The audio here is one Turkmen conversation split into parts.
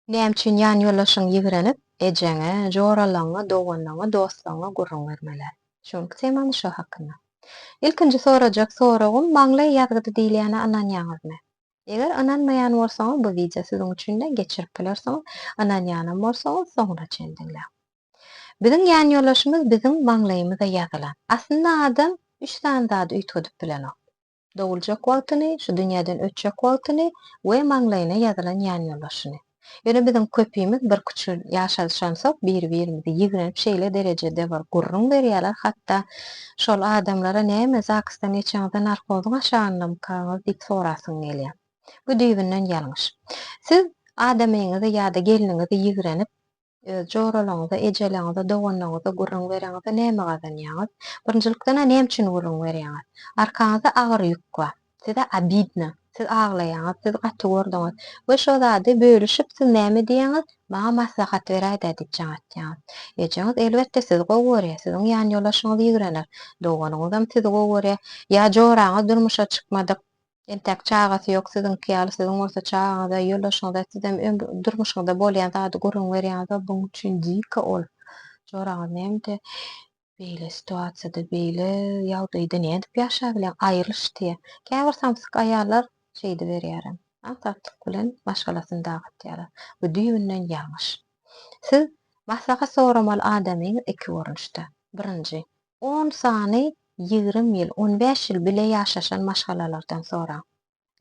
Näme ýan ýollaşyň ýigrenip, ejeňe, joralaňa, doganaňa, dostlaňa gurrun bermeler. Şonuň semany şo hakynda. Ilkinji sorajak soragym maňly ýazgydy diýilýäne ananýaňyzmy? Eger ananmaýan bolsaňyz bu video siziň üçin de geçirip bilersiňiz. Ananýanam bolsaňyz soňra çendiňler. Biziň ýan ýollaşymyz biziň maňlaýymyza ýazylan. Aslynda adam 3 tane zady üýtgedip bilenok. Dowuljak wagtyny, şu dünýeden ötjek wagtyny we maňlaýyna ýazylan ýan ýollaşyny. Ýöne biziň köpüýmiz bir küçük ýaşaşansak bir-birimizi ýigrenip şeýle derejede bir gurrun berýärler. Hatda şol adamlara näme zakysdan geçeňizden narkozyň aşagyna kaňyz diýip sorasyň gelýär. Bu düýbinden ýalňyş. Siz adamyňyzy ýa-da geliniňizi ýigrenip joralaňyza, ejeleňize, doganaňyza gurrun bereňizde näme gazanýaňyz? Birinjilikden näme üçin gurrun berýäňiz? Arkaňyzda agyr ýük bar. Size abidna. Siz aglaýaňyz, siz gaty gördiňiz. We şo zady bölüşip siz näme diýeňiz? Maňa maslahat beräýdi diýip jaňatýaňyz. Ejeňiz elbetde siz gowy görýär, siziň ýan ýollaşyňyz ýigrenir. Doganyňyz hem sizi gowy görýär. Ýa joraňyz durmuşa çykmadyk. Entek çagasy ýok, siziňki ýaly siziň bolsa çagaňyzda, ýollaşyňyzda sizem durmuşyňyzda bolýan zady gurrun berýäňiz buň üçin diýke ol. Joraňyz näme beýle situasiýada, beýle ýagdaýda näme diýip ýaşap bilen aýrylyş diýe. Käbir samsyk aýallar şeýdi berýärem. Tatlyk bilen başgalasyny dagtýarlar. Bu düýbinden ýalňyş. Siz maslahat soramaly adamyň iki görünüşde. Birinji, 10 sany 20 ýyl, 15 ýyl bile ýaşaşan maşgalalardan soraň.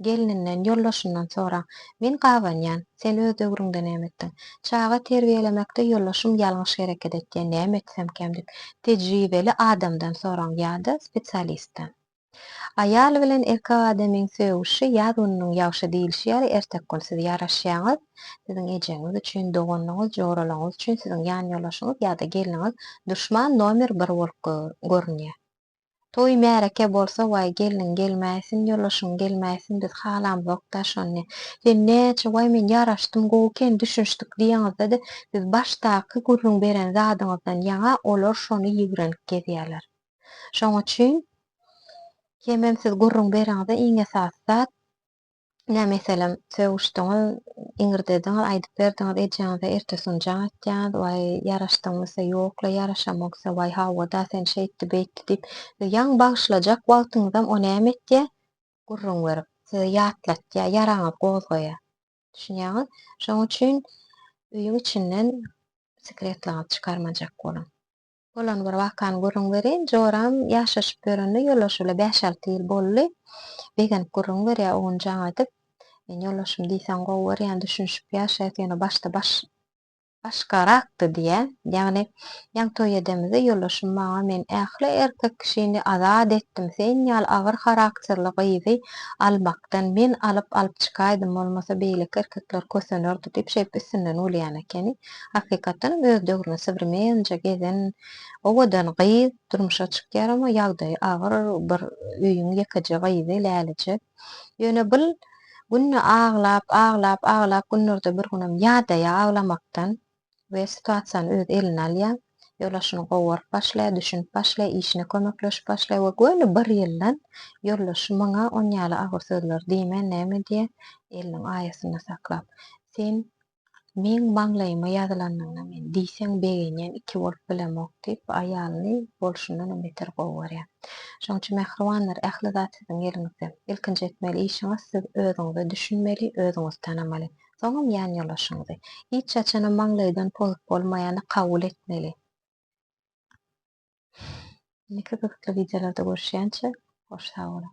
Gelininden, ýollaşyndan soraň. Men gawanýan, sen öz ömrüňde näme etdiň? Çaga terbiýelemekde ýollaşym ýalňyş hereket etdi, näme etsem kem diýip tejribeli adamdan soraň ýa-da spesialistden. Aýal bilen erkek adamyň söwüşi ýa-da onuň ýagşy diýilişi ýaly ertek gün siz ýaraşýaňyz, siziň ejeňiz üçin, doganyňyz, joralaňyz üçin siziň ýan ýollaşyňyz ýa-da geliniňiz duşman nomer 1 bolup görünýär. Toý märeke bolsa way gelin gelmäsin, ýollaşyň gelmäsin, biz halamyz da şonny. Sen näçe way men ýaraşdym, gowken düşünşdik diýeňizde biz başdaky gurrun beren zadyňyzdan ýaňa olar şonu ýigrenip gezýärler. Şoň üçin hemem siz gurrun bereňizde iň esasy zat meselem söwüşdiňiz, iňirdediňiz, aýdyp berdiňiz ejeňize ertesini jaňatýaňyz, way ýaraşdyňmysa ýokla, ýaraşamaksa way hawada sen şeýtdi beýtdi diýip ýaň bagyşlajak wagtyňyzda o näme etdi? Gurrun berip, sizi ýatlatýar, yaraňyz gozgaýar. Düşünýäňiz? Şoň üçin öýüň içinden sekretlaňyzy çykarmajak bolun. Bolan bir wakan gurrun berin, joram ýaşaşyp berende ýollaşyla 5-6 ýyl boldy. Begenip gurrun berýär, oňa jaňatyp, men ýollaşym diýsem gowy berýän düşünşip ýaşaýar, ýene başda başgarakdy diýen. Ýagny ýaň toý edemizde ýollaşym maňa men ähli erkek kişini azat etdim. Sen ýaly agyr karakterli gyzy almakdan men alyp çykaýdym, bolmasa beýle erkekler kösenerdi diýip şeýip üstünden ölýän ekeni. Hakykatdan öz döwrüne sebirmenje gezen owadan gyz durmuşa çykýar, ama ýagdaýy agyr bir öýüň ýekeje gyzy läliçe. Ýöne bil günni aglap günlerde bir günem ýadaýa aglamakdan we situasiýany öz eline alýar. Ýollaşyny gowaryp başlaýar, düşünüp başlaýar, işine kömekleşip başlaýar we göni bir ýyldan ýollaşy maňa on ýaly agyr sözler diýmen näme diýe? Eliniň aýasyna saklap. Sen men maňlaýyma ýazylanyňda men diýseň begenýän iki bolup bilemok diýip aýalyny bolşundan beter gowy berýär. Şoň üçin mehribanlar, ähli zat siziň eliňizde. Ilkinji etmeli işiňiz siz özüňizi düşünmeli, özüňizi tanamaly. Soňam ýan ýollaşyňyzy hiç çaçany maňlaýdan pozyp bolmaýany kabul etmeli. Näke gyzykly videolarda görüşýänçe hoş sag bolun.